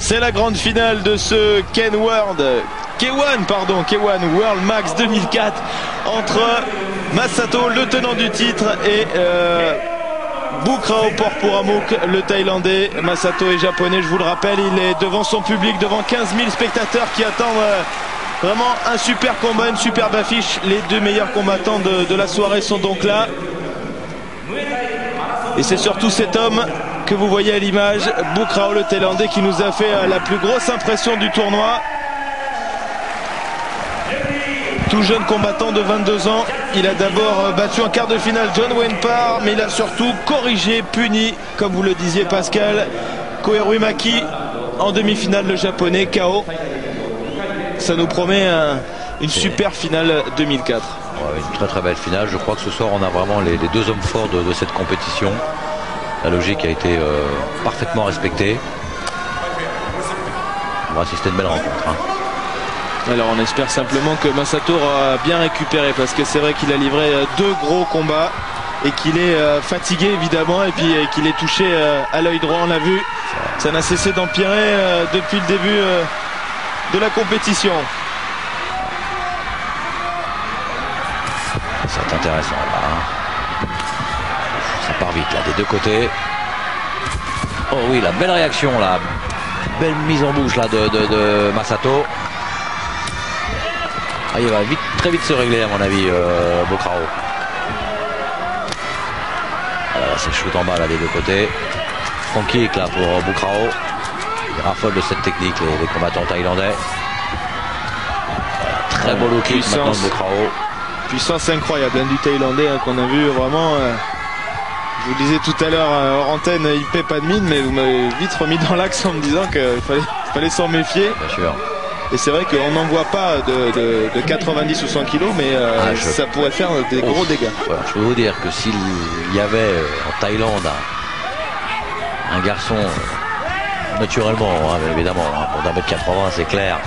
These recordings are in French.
C'est la grande finale de ce K1 World Max 2004 entre Masato, le tenant du titre, et Bukrao Porporamouk, le Thaïlandais. Masato est japonais, je vous le rappelle, il est devant son public, devant 15 000 spectateurs qui attendent vraiment un super combat, une superbe affiche. Les deux meilleurs combattants de la soirée sont donc là. Et c'est surtout cet homme que vous voyez à l'image, Bukrao, le Thaïlandais, qui nous a fait la plus grosse impression du tournoi. Tout jeune combattant de 22 ans, il a d'abord battu en quart de finale John Wayne Parr, mais il a surtout corrigé, puni, comme vous le disiez Pascal, Koiru Maki en demi-finale, le japonais KO. Ça nous promet une super finale 2004. Ouais, une très très belle finale. Je crois que ce soir on a vraiment les deux hommes forts de cette compétition. La logique a été parfaitement respectée. On va assister à une belle rencontre. Alors on espère simplement que Masato aura bien récupéré, parce que c'est vrai qu'il a livré deux gros combats et qu'il est fatigué évidemment, et puis qu'il est touché à l'œil droit, on l'a vu. Ça n'a cessé d'empirer depuis le début de la compétition. C'est intéressant là. Ça part vite là des deux côtés. Oh oui, la belle réaction là. Belle mise en bouche là de Masato. Ah, il va très vite se régler à mon avis, Bukrao. C'est shoot en bas là des deux côtés. Front kick là pour Bukrao. Il raffole de cette technique les combattants thaïlandais. Très beau low kick maintenant de Bukrao. Puissance incroyable du Thaïlandais qu'on a vu vraiment. Je vous le disais tout à l'heure hors antenne, il paie pas de mine, mais vous m'avez vite remis dans l'axe en me disant qu'il fallait s'en méfier. Bien sûr. Et c'est vrai qu'on n'en voit pas de 90 ou 100 kilos, mais ça pourrait faire des gros dégâts. Ouais, je peux vous dire que s'il y avait en Thaïlande un garçon, naturellement, évidemment, pour d'un mètre 80, c'est clair,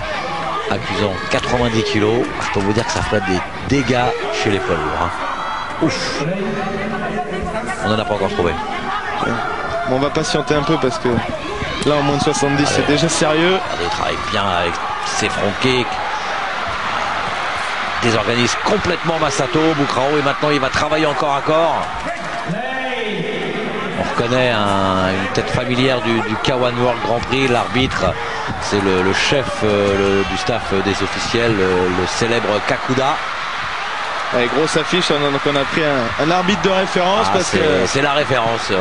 accusant 90 kilos, je peux vous dire que ça ferait des dégâts chez les poids lourds. Ouf. On n'en a pas encore trouvé. Bon, on va patienter un peu parce que là en moins de 70 c'est déjà sérieux. Il travaille bien avec ses front kicks. Désorganise complètement Masato, Bukrao, et maintenant il va travailler encore à corps. On reconnaît une tête familière du K1 World Grand Prix, l'arbitre. C'est le chef du staff des officiels, le célèbre Kakuda. Allez, grosse affiche, donc on a pris un arbitre de référence, parce que c'est la référence. Il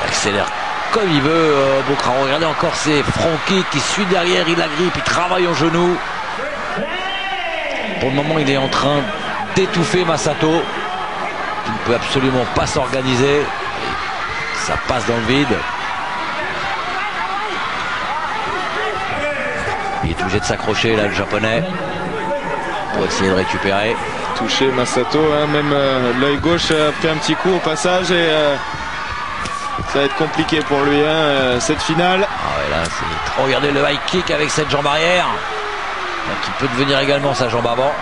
accélère comme il veut, Bukrao. Regardez encore ses front kicks, il suit derrière, il agrippe, il travaille en genou. Pour le moment, il est en train d'étouffer Masato, qui ne peut absolument pas s'organiser. Ça passe dans le vide. Il est obligé de s'accrocher là, le japonais, pour essayer de récupérer. Touché Masato, même l'œil gauche a pris un petit coup au passage, et ça va être compliqué pour lui cette finale. Ah ouais, là, c'est... Regardez le high kick avec cette jambe arrière, qui peut devenir également sa jambe avant.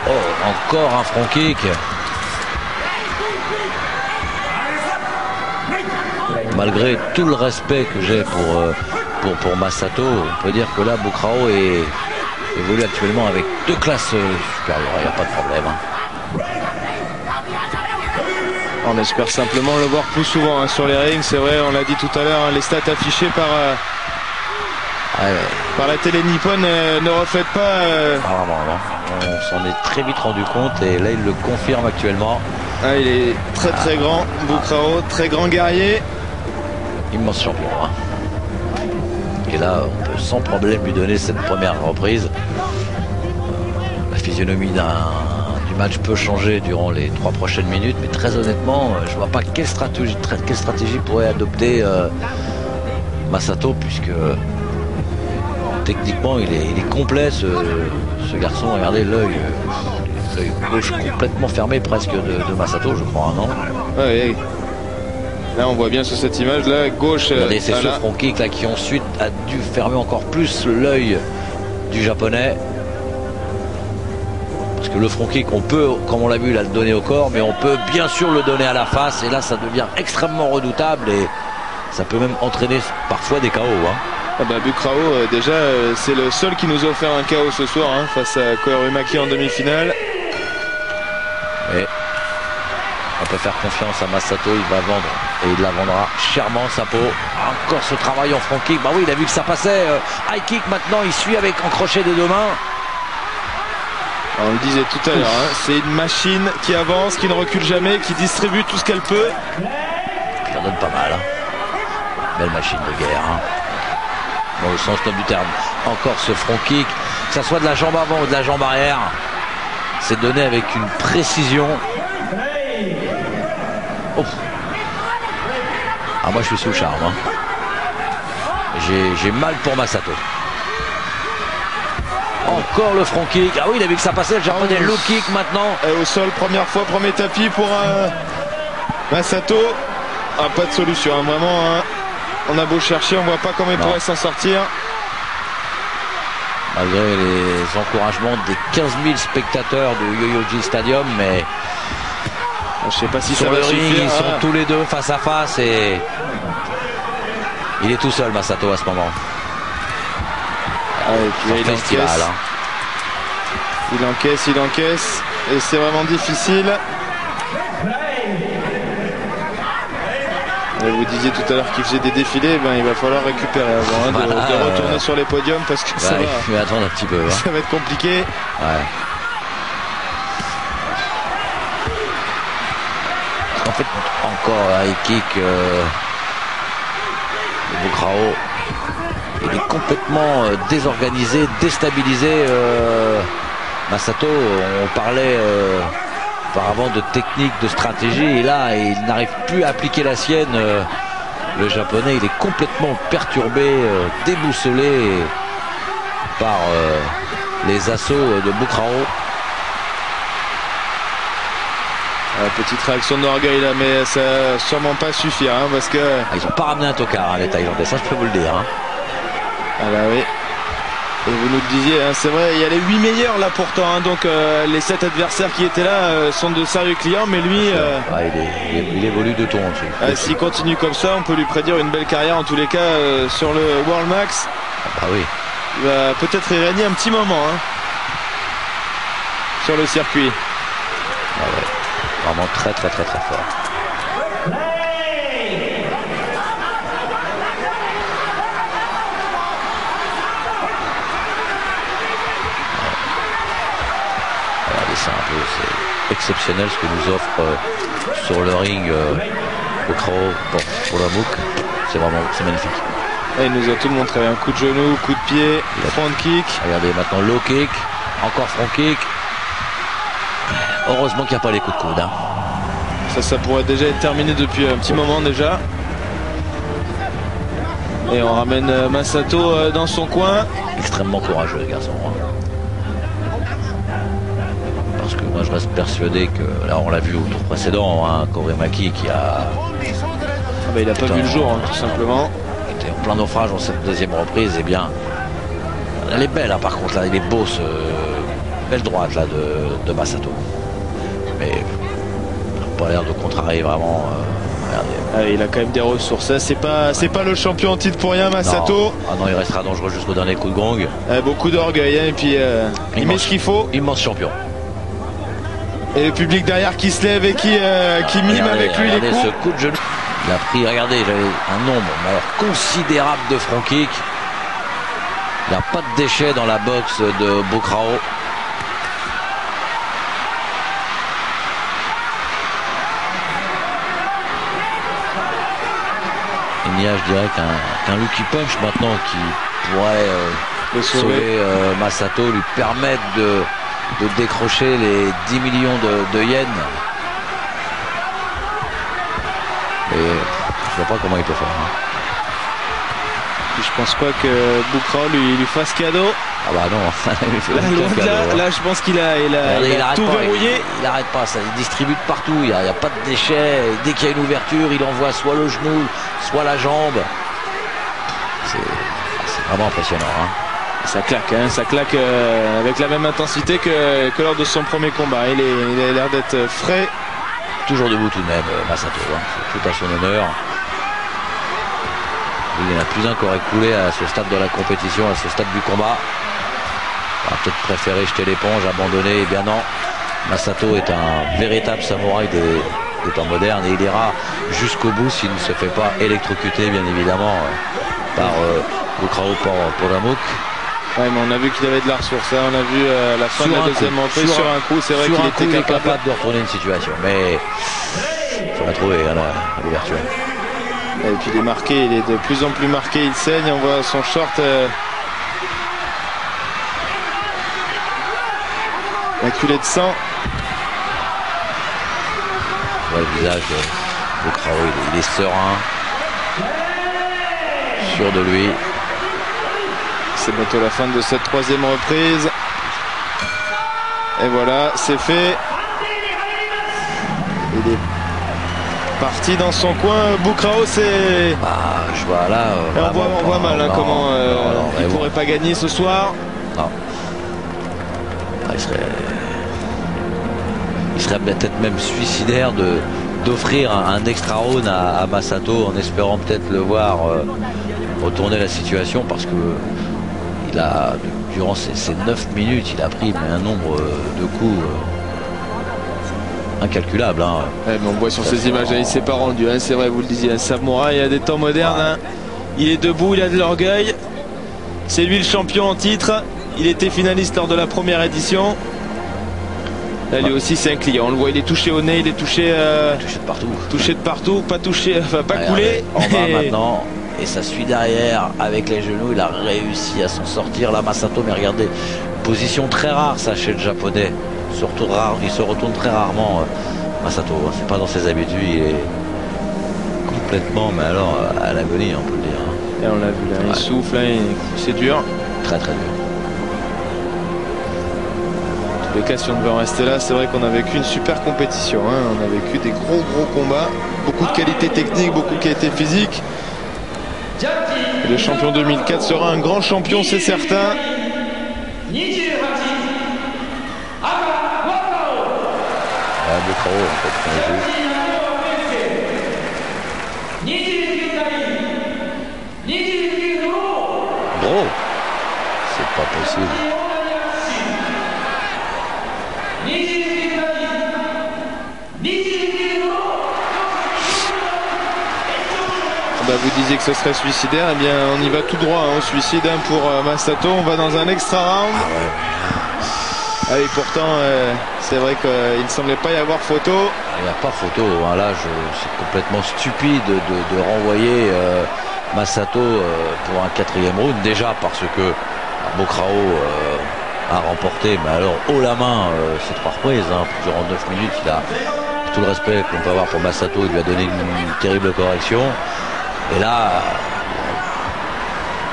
Oh, encore un front kick. Malgré tout le respect que j'ai pour Masato, on peut dire que là, Bukrao évolue actuellement avec deux classes supérieures. Il n'y a pas de problème. On espère simplement le voir plus souvent sur les rings. C'est vrai, on l'a dit tout à l'heure, les stats affichées par la télé nippone ne reflètent pas. On s'en est très vite rendu compte, et là, il le confirme actuellement. Il est très très grand, Bukrao, très grand guerrier. Immense champion. Et là, on peut sans problème lui donner cette première reprise. La physionomie du match peut changer durant les 3 prochaines minutes, mais très honnêtement, je vois pas quelle stratégie pourrait adopter Masato, puisque techniquement il est complet, ce garçon. Regardez l'œil gauche complètement fermé presque de Masato, je crois, non? Oui. Là on voit bien sur cette image là, gauche. Regardez, c'est ce front kick là qui ensuite a dû fermer encore plus l'œil du japonais. Parce que le front kick, on peut, comme on l'a vu, là, le donner au corps, mais on peut bien sûr le donner à la face. Et là, ça devient extrêmement redoutable et ça peut même entraîner parfois des KO. Hein. Ah bah, Bucrao, déjà, c'est le seul qui nous a offert un KO ce soir hein, face à Koerumaki en demi-finale. Mais on peut faire confiance à Masato, il va vendre et il la vendra chèrement sa peau. Encore ce travail en front kick. Bah oui, il a vu que ça passait. High kick maintenant, il suit avec en crochet des deux mains. On le disait tout à l'heure, hein, c'est une machine qui avance, qui ne recule jamais, qui distribue tout ce qu'elle peut. Ça donne pas mal. Hein. Belle machine de guerre. Hein. Dans le sens noble du terme. Encore ce front kick, que ça soit de la jambe avant ou de la jambe arrière, c'est donné avec une précision. Oh. Ah, moi je suis sous le charme. Hein. J'ai mal pour Masato. Encore le front kick. Ah oui, il a vu que ça passait, le japonais. Low kick maintenant. Et au sol, première fois, premier tapis pour Masato. Ah, pas de solution, hein, vraiment. Hein. On a beau chercher, on voit pas comment il pourrait s'en sortir. Malgré les encouragements des 15 000 spectateurs du Yoyogi Stadium, mais je sais pas si sur ça le va ring, suffire. ils sont tous les deux face à face et il est tout seul, Masato, à ce moment. Ah, et puis là, il encaisse, et c'est vraiment difficile. Et vous disiez tout à l'heure qu'il faisait des défilés, ben, il va falloir récupérer avant hein, de retourner sur les podiums parce que ça va attendre un petit peu. Hein. Ça va être compliqué. Ouais. En fait, encore un high kick de Bucrao. Il est complètement désorganisé, déstabilisé. Masato, on parlait auparavant de technique, de stratégie, et là il n'arrive plus à appliquer la sienne. Le japonais, il est complètement perturbé, déboussolé par les assauts de Bucrao. Petite réaction d'orgueil là, mais ça n'a sûrement pas suffi hein, parce que ils n'ont pas ramené un tocard hein, les Thaïlandais, ça je peux vous le dire. Hein. Ah bah oui. Et vous nous le disiez, hein, c'est vrai, il y a les 8 meilleurs là pourtant, hein, donc les 7 adversaires qui étaient là sont de sérieux clients, mais lui... il évolue de ton en dessous. S'il continue comme ça, on peut lui prédire une belle carrière, en tous les cas, sur le World Max. Ah oui. Il va peut-être y régner un petit moment hein, sur le circuit. Ah ouais. Vraiment très très très très fort. C'est un peu, c'est exceptionnel ce que nous offre sur le ring Bucrao pour la MOOC. C'est magnifique. Et il nous a tout montré, un coup de genou, coup de pied, front kick. Regardez maintenant low kick, encore front kick. Heureusement qu'il n'y a pas les coups de coude. Hein. Ça pourrait déjà être terminé depuis un petit moment déjà. Et on ramène Masato dans son coin. Extrêmement courageux les garçons. Hein. Parce que moi je reste persuadé que, là on l'a vu au tour précédent, hein, Koerumaki qui a... il n'a pas vu le jour hein, tout simplement. Il était en plein naufrage dans cette deuxième reprise, et bien elle est belle hein, par contre là, il est beau ce belle droite là de Masato. Mais il n'a pas l'air de contrarier vraiment. Il a quand même des ressources. C'est pas le champion en titre pour rien, Masato. Non. Ah non, il restera dangereux jusqu'au dernier coup de gong. Beaucoup d'orgueil hein, et puis il met ce qu'il faut. Immense champion. Et le public derrière qui se lève et qui mime avec lui les coups. Ce coup de genou. Il a pris, regardez, j'avais un nombre considérable de front kick. Il n'y a pas de déchets dans la boxe de Bucrao. Il y a, je dirais, qu'un Lucky Punch maintenant qui pourrait sauver Masato, lui permettre de décrocher les 10 millions de yens. Et je vois pas comment il peut faire. Hein. Je pense pas que Bucrao lui fasse cadeau. Ah bah non. Là, je pense qu'il a tout verrouillé. Il n'arrête pas, ça il distribue de partout. Il n'y a pas de déchets. Dès qu'il y a une ouverture, il envoie soit le genou, soit la jambe. C'est vraiment impressionnant. Hein. Ça claque, hein, ça claque avec la même intensité que lors de son premier combat. Il a l'air d'être frais. Toujours debout tout de même, Masato, hein. C'est tout à son honneur. Il n'y en a plus un qui aurait coulé à ce stade de la compétition, à ce stade du combat. On va peut-être préférer jeter l'éponge, abandonner. Eh bien non, Masato est un véritable samouraï des temps modernes et il ira jusqu'au bout s'il ne se fait pas électrocuter, bien évidemment, par Bukrao Poramouk. Ouais, mais on a vu qu'il avait de la ressource, hein. On a vu à la fin de la deuxième reprise sur un coup, c'est vrai qu'il était capable de retourner une situation, mais il faut la trouver à l'ouverture. Et puis il est marqué, il est de plus en plus marqué, il saigne, on voit son short maculé de sang. On voit le visage de Bukrao, il est serein, sûr de lui. C'est bientôt la fin de cette troisième reprise. Et voilà, c'est fait. Il est parti dans son coin. Bukrao, c'est... je vois là... on voit mal comment il ne pourrait pas gagner ce soir. Non. Il serait peut-être même suicidaire d'offrir un extra round à Masato en espérant peut-être le voir retourner la situation, parce que durant ces 9 minutes, il a pris un nombre de coups incalculable. Hein. Ouais, mais on voit sur ces images, il ne s'est pas rendu. Hein, c'est vrai, vous le disiez, un samouraï a des temps modernes. Hein. Il est debout, il a de l'orgueil. C'est lui le champion en titre. Il était finaliste lors de la première édition. Là, lui aussi, c'est un client. On le voit, il est touché au nez, il est touché de partout. Touché de partout, pas touché, enfin pas coulé. En bas maintenant. Et ça suit derrière avec les genoux. Il a réussi à s'en sortir là, Masato. Mais regardez, position très rare ça chez le japonais. Surtout rare, il se retourne très rarement. Masato, c'est pas dans ses habitudes. Il est complètement, mais alors à l'agonie, on peut le dire. Et on l'a vu là, il souffle, c'est dur. Très très dur. En tous les cas, si on devait en rester là, c'est vrai qu'on a vécu une super compétition. Hein. On a vécu des gros combats, beaucoup de qualité technique, beaucoup de qualité physique. Et le champion 2004 sera un grand champion, c'est certain. Bukrao, en fait, Gros, c'est pas possible. Vous disiez que ce serait suicidaire, eh bien on y va tout droit au suicide pour Masato. On va dans un extra round. Et pourtant c'est vrai qu'il ne semblait pas y avoir photo. Il n'y a pas photo, hein. Là c'est complètement stupide de renvoyer Masato pour un 4e round, déjà parce que Bukrao a remporté, mais alors haut la main ces 3 reprises, hein. Durant 9 minutes, il a tout le respect qu'on peut avoir pour Masato, il lui a donné une terrible correction. Et là,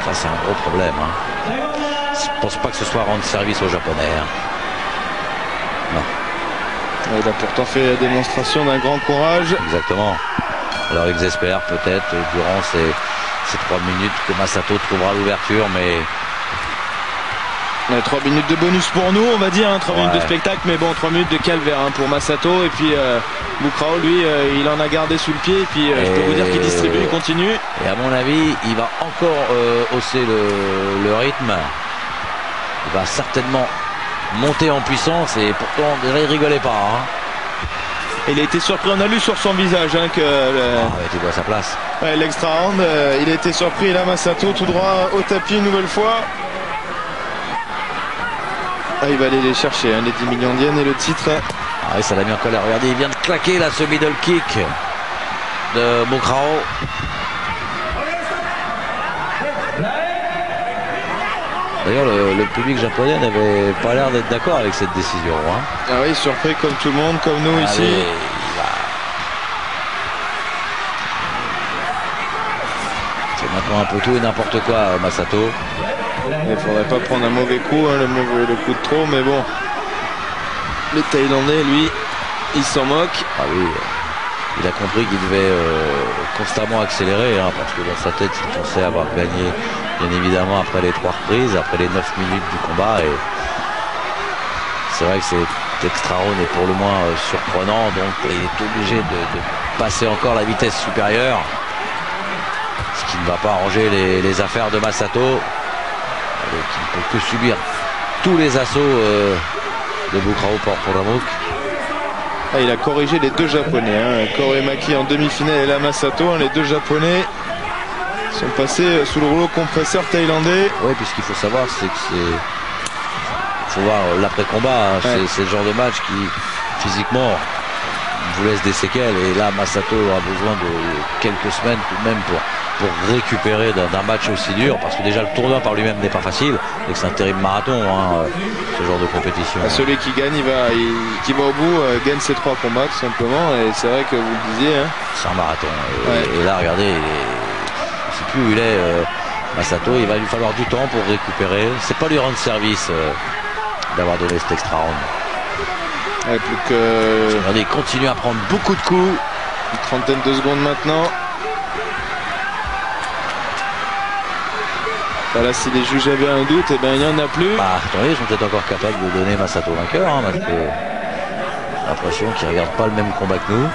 ça c'est un gros problème. Hein. Je ne pense pas que ce soit rendre service aux Japonais. Hein. Non. Il a pourtant fait la démonstration d'un grand courage. Exactement. Alors ils espèrent peut-être durant ces 3 minutes que Masato trouvera l'ouverture, mais... 3 minutes de bonus pour nous, on va dire, hein, 3 minutes de spectacle, mais bon, 3 minutes de calvaire hein, pour Masato. Et puis Bukrao, lui, il en a gardé sous le pied. Et puis je peux vous dire qu'il distribue, il continue. Et à mon avis, il va encore hausser le rythme. Il va certainement monter en puissance et pourtant, déjà, il rigolait pas. Hein. Il a été surpris, on a lu sur son visage hein, que... il était à sa place. Ouais, l'extra round, il a été surpris. Et là, Masato, tout droit au tapis une nouvelle fois. Il va aller les chercher, hein, les 10 millions d'yens et le titre. Oui, ça l'a mis en colère. Regardez, il vient de claquer là ce middle kick de Bukrao. D'ailleurs, le public japonais n'avait pas l'air d'être d'accord avec cette décision. Hein. Ah oui, surpris comme tout le monde, comme nous ici. C'est maintenant un peu tout et n'importe quoi, Masato. Il ne faudrait pas prendre un mauvais coup, hein, le coup de trop, mais bon. Le Thaïlandais, lui, il s'en moque. Ah oui, il a compris qu'il devait constamment accéléré, hein, parce que dans sa tête, il pensait avoir gagné, bien évidemment, après les 3 reprises, après les 9 minutes du combat. Et c'est vrai que cet extra round est pour le moins surprenant, donc il est obligé de passer encore la vitesse supérieure, ce qui ne va pas arranger les affaires de Masato, qui ne peut que subir tous les assauts de Bukrao Porporamouk. Ah, il a corrigé les 2 japonais, hein. Koreumaki en demi-finale et là Masato, hein, les 2 japonais sont passés sous le rouleau compresseur thaïlandais. Oui, puis ce qu'il faut savoir, c'est que faut voir l'après-combat, hein. Ouais. C'est le genre de match qui physiquement vous laisse des séquelles, et là Masato a besoin de quelques semaines tout de même pour récupérer d'un match aussi dur, parce que déjà le tournoi par lui-même n'est pas facile et que c'est un terrible marathon, hein, ce genre de compétition. Celui qui gagne, qui va au bout, gagne ses 3 combats tout simplement, et c'est vrai que vous le disiez, hein. C'est un marathon, et là regardez, je ne sais plus où il est, Masato, il va lui falloir du temps pour récupérer. C'est pas lui rendre service d'avoir donné cet extra round. Plus que... Regardez, il continue à prendre beaucoup de coups. Une trentaine de secondes maintenant. Voilà, si les juges avaient un doute, eh ben, il n'y en a plus. Bah, attendez, ils sont peut-être encore capables de donner Masato vainqueur, hein, parce que j'ai l'impression qu'ils ne regardent pas le même combat que nous.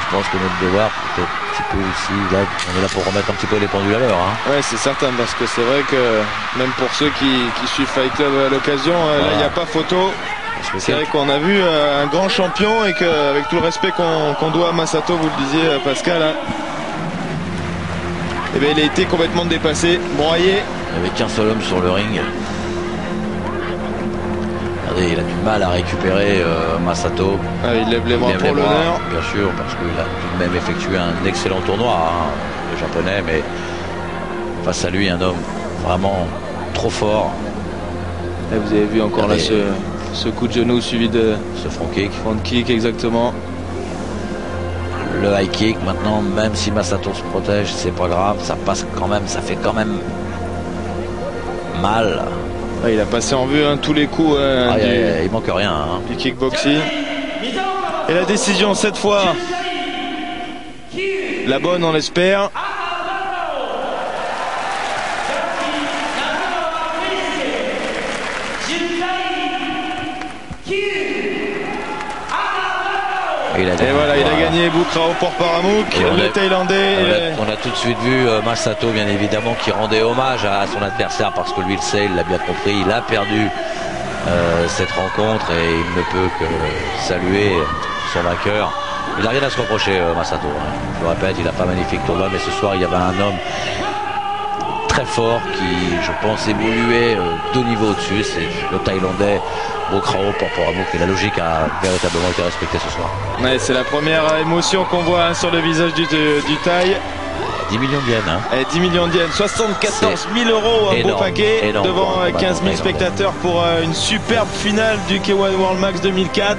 Je pense que notre devoir, peut-être un petit peu aussi, là, on est là pour remettre un petit peu les pendules à l'heure. Hein. Ouais, c'est certain, parce que c'est vrai que même pour ceux qui suivent Fight Club à l'occasion, voilà. Là, il n'y a pas photo. C'est vrai qu'on a vu un grand champion, et qu'avec tout le respect qu'on doit à Masato, vous le disiez Pascal, hein, eh bien, il a été complètement dépassé, broyé. Il n'y avait qu'un seul homme sur le ring. Regardez, il a du mal à récupérer Masato. Ah, il lève les bras pour l'honneur. Bien sûr, parce qu'il a tout de même effectué un excellent tournoi, hein, le japonais, mais face à lui, un homme vraiment trop fort. Et vous avez vu encore là ce coup de genou suivi de ce front kick. Front kick, exactement. Le high kick, maintenant, même si Masato se protège, c'est pas grave, ça passe quand même, ça fait quand même mal. Ah, il a passé en vue, hein, tous les coups, hein, il manque rien, hein. Du kickboxing. Et la décision cette fois, la bonne, on l'espère. Et voilà, il a gagné Bukrao Porporamouk, le Thaïlandais. On a tout de suite vu Masato, bien évidemment, qui rendait hommage à son adversaire, parce que lui le sait, il l'a bien compris, il a perdu cette rencontre, et il ne peut que saluer son vainqueur. Il n'a rien à se reprocher, Masato, hein. Je le répète, il n'a pas magnifique tournoi, mais ce soir il y avait un homme très fort qui, je pense, évoluait 2 niveaux au-dessus. C'est le Thaïlandais Bukrao Porporamouk, et la logique a véritablement été respectée ce soir. Ouais, c'est la première émotion qu'on voit, hein, sur le visage du Thaï. 10 millions de yens, hein. 10 millions de yens, 74 000 euros, un énorme, beau paquet, énorme, devant 15 000 spectateurs pour une superbe finale du K1 World Max 2004.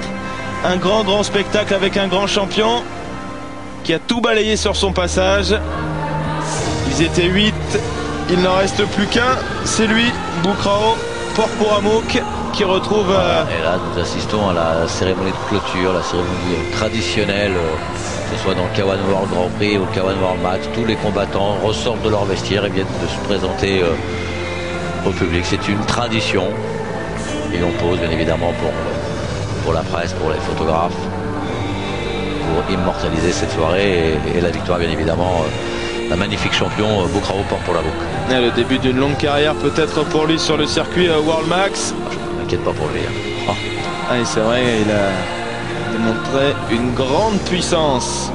Un grand spectacle avec un grand champion qui a tout balayé sur son passage. Ils étaient 8, il n'en reste plus qu'un, c'est lui, Bukrao Porporamouk, qui retrouve... Et là, nous assistons à la cérémonie de clôture, la cérémonie traditionnelle, que ce soit dans le K1 World Grand Prix ou le K1 World Max. Tous les combattants ressortent de leur vestiaire et viennent de se présenter au public. C'est une tradition, et on pose bien évidemment pour la presse, pour les photographes, pour immortaliser cette soirée et la victoire, bien évidemment, d'un magnifique champion, Bukrao Porporamouk. Le début d'une longue carrière peut-être pour lui sur le circuit World Max. Je ne m'inquiète pas pour lui. Ah, c'est vrai, il a démontré une grande puissance.